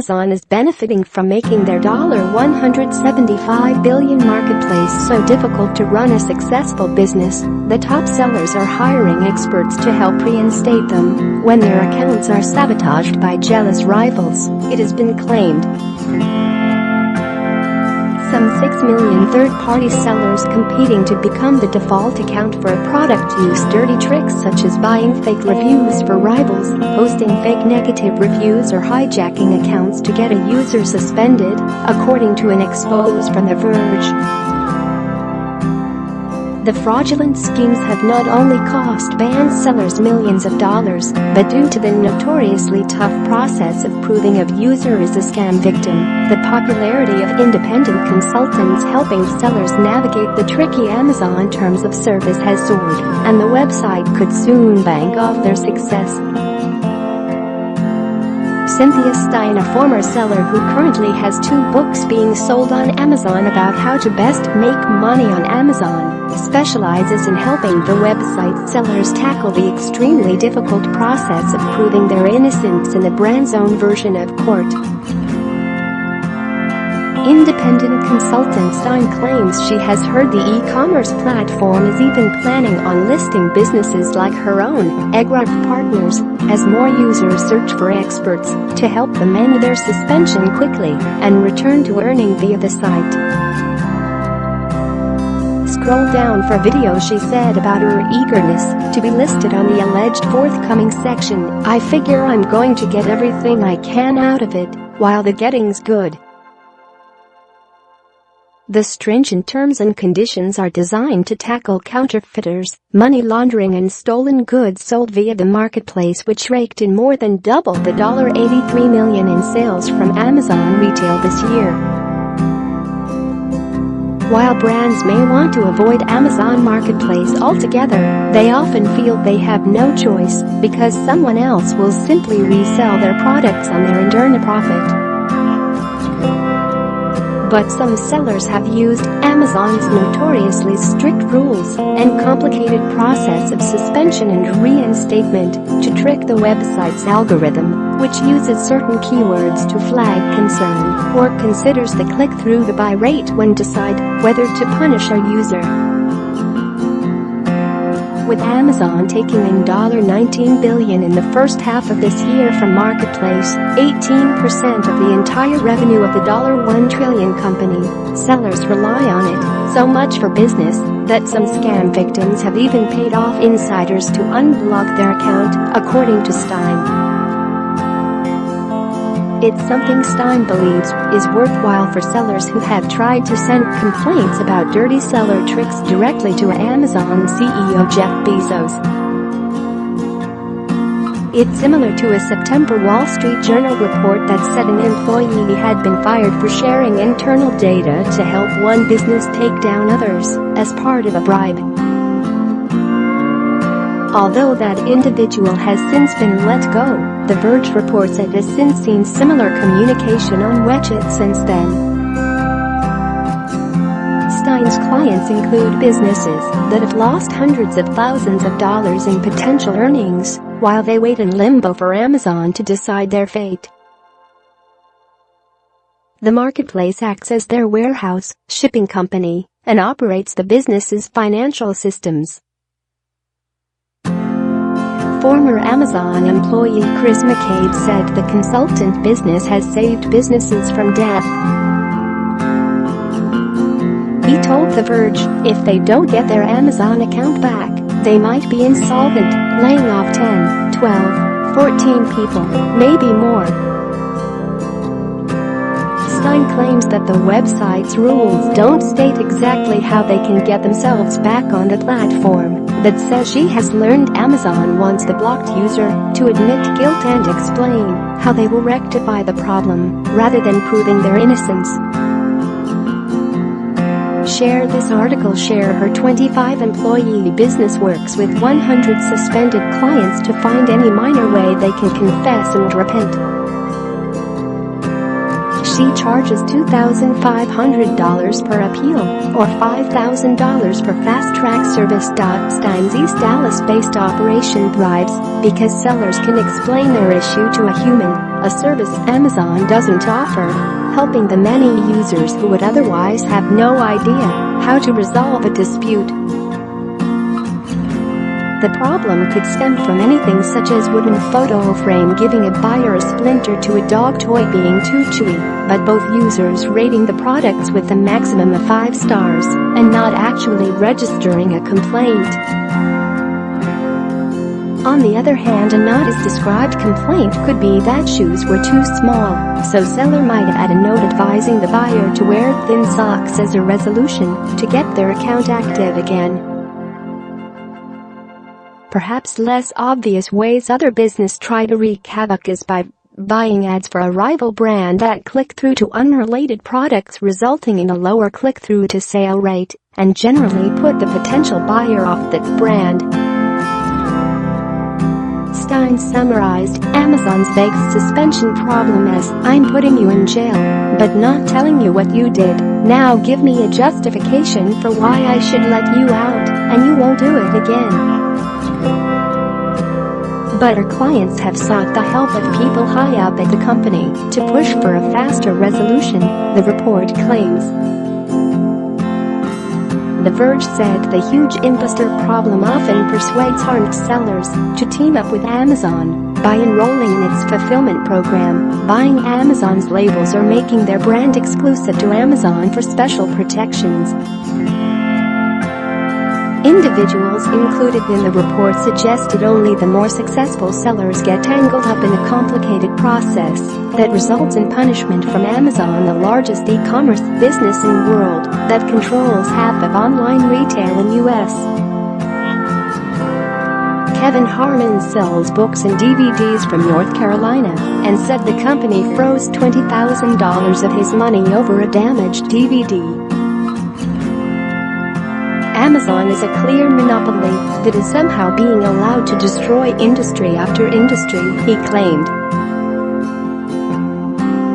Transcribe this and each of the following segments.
Amazon is benefiting from making their $175 billion marketplace so difficult to run a successful business. The top sellers are hiring experts to help reinstate them when their accounts are sabotaged by jealous rivals, it has been claimed. Some 6 million third-party sellers competing to become the default account for a product use dirty tricks such as buying fake reviews for rivals, posting fake negative reviews or hijacking accounts to get a user suspended, according to an expose from The Verge. The fraudulent schemes have not only cost banned sellers millions of dollars, but due to the notoriously tough process of proving a user is a scam victim, the popularity of independent consultants helping sellers navigate the tricky Amazon terms of service has soared, and the website could soon bank off their success. Cynthia Stein, a former seller who currently has 2 books being sold on Amazon about how to best make money on Amazon, specializes in helping the website sellers tackle the extremely difficult process of proving their innocence in the brand's own version of court. Independent consultant Stein claims she has heard the e-commerce platform is even planning on listing businesses like her own, Egrife Partners, as more users search for experts to help them end their suspension quickly and return to earning via the site. Scroll down for video she said about her eagerness to be listed on the alleged forthcoming section. I figure I'm going to get everything I can out of it, while the getting's good. The stringent terms and conditions are designed to tackle counterfeiters, money laundering and stolen goods sold via the marketplace, which raked in more than double the $83 million in sales from Amazon retail this year. While brands may want to avoid Amazon Marketplace altogether, they often feel they have no choice because someone else will simply resell their products on there and earn a profit. But some sellers have used Amazon's notoriously strict rules and complicated process of suspension and reinstatement to trick the website's algorithm, which uses certain keywords to flag concern or considers the click-through to buy rate when decide whether to punish a user. With Amazon taking in $19 billion in the first half of this year from Marketplace, 18% of the entire revenue of the $1 trillion company, sellers rely on it so much for business that some scam victims have even paid off insiders to unblock their account, according to Stein. It's something Stein believes is worthwhile for sellers who have tried to send complaints about dirty seller tricks directly to Amazon CEO Jeff Bezos. It's similar to a September Wall Street Journal report that said an employee had been fired for sharing internal data to help one business take down others as part of a bribe. Although that individual has since been let go, The Verge reports it has since seen similar communication on WeChat since then. Stein's clients include businesses that have lost hundreds of thousands of dollars in potential earnings while they wait in limbo for Amazon to decide their fate. The marketplace acts as their warehouse, shipping company, and operates the business's financial systems. Former Amazon employee Chris McCabe said the consultant business has saved businesses from death. He told The Verge, if they don't get their Amazon account back, they might be insolvent, laying off 10, 12, 14 people, maybe more. Stein claims that the website's rules don't state exactly how they can get themselves back on the platform, but says she has learned Amazon wants the blocked user to admit guilt and explain how they will rectify the problem, rather than proving their innocence. Share this article. Share her 25-employee business works with 100 suspended clients to find any minor way they can confess and repent. She charges $2,500 per appeal, or $5,000 per fast-track service. Stein's East Dallas-based operation thrives because sellers can explain their issue to a human, a service Amazon doesn't offer, helping the many users who would otherwise have no idea how to resolve a dispute. The problem could stem from anything such as wooden photo frame giving a buyer a splinter to a dog toy being too chewy, but both users rating the products with a maximum of 5 stars and not actually registering a complaint. On the other hand, a not as described complaint could be that shoes were too small, so seller might add a note advising the buyer to wear thin socks as a resolution to get their account active again. Perhaps less obvious ways other business try to wreak havoc is by buying ads for a rival brand that click through to unrelated products, resulting in a lower click-through to sale rate, and generally put the potential buyer off that brand. Stein summarized Amazon's vague suspension problem as, "I'm putting you in jail, but not telling you what you did. Now give me a justification for why I should let you out, and you won't do it again." But our clients have sought the help of people high up at the company to push for a faster resolution, the report claims. The Verge said the huge imposter problem often persuades harmed sellers to team up with Amazon by enrolling in its fulfillment program, buying Amazon's labels, or making their brand exclusive to Amazon for special protections. Individuals included in the report suggested only the more successful sellers get tangled up in a complicated process that results in punishment from Amazon, the largest e-commerce business in the world that controls half of online retail in US. Kevin Harmon sells books and DVDs from North Carolina and said the company froze $20,000 of his money over a damaged DVD. Amazon is a clear monopoly that is somehow being allowed to destroy industry after industry, he claimed.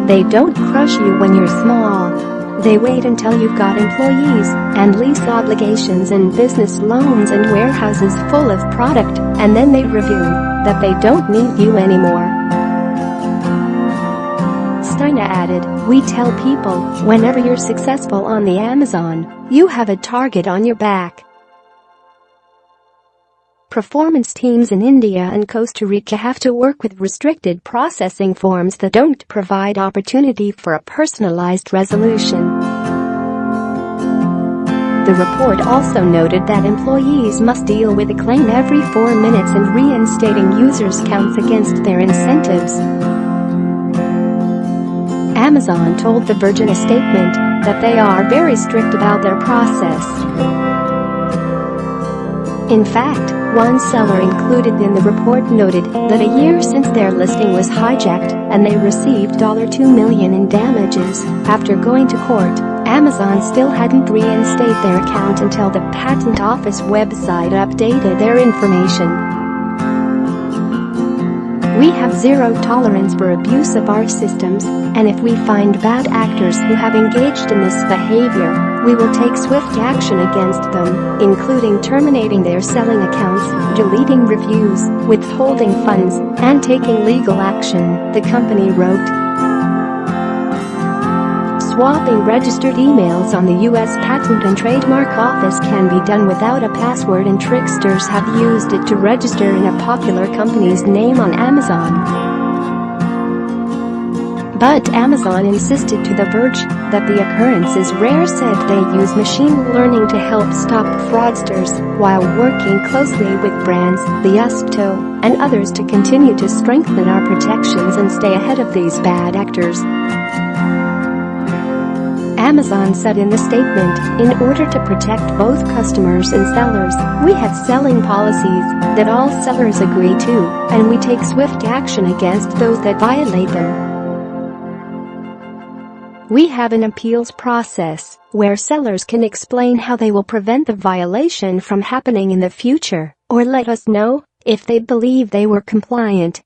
They don't crush you when you're small. They wait until you've got employees and lease obligations and business loans and warehouses full of product, and then they reveal that they don't need you anymore. Steiner added, "We tell people, whenever you're successful on the Amazon, you have a target on your back." Performance teams in India and Costa Rica have to work with restricted processing forms that don't provide opportunity for a personalized resolution. The report also noted that employees must deal with a claim every 4 minutes and reinstating users counts against their incentives. Amazon told The Verge in a statement that they are very strict about their process. In fact, one seller included in the report noted that a year since their listing was hijacked and they received $2 million in damages after going to court, Amazon still hadn't reinstated their account until the Patent Office website updated their information. "We have zero tolerance for abuse of our systems, and if we find bad actors who have engaged in this behavior, we will take swift action against them, including terminating their selling accounts, deleting reviews, withholding funds, and taking legal action," the company wrote. Swapping registered emails on the U.S. Patent and Trademark Office can be done without a password, and tricksters have used it to register in a popular company's name on Amazon. But Amazon insisted to The Verge that the occurrence is rare, said they use machine learning to help stop fraudsters while working closely with brands, the Usto, and others to continue to strengthen our protections and stay ahead of these bad actors. Amazon said in the statement, "In order to protect both customers and sellers, we have selling policies that all sellers agree to, and we take swift action against those that violate them. We have an appeals process where sellers can explain how they will prevent the violation from happening in the future, or let us know if they believe they were compliant."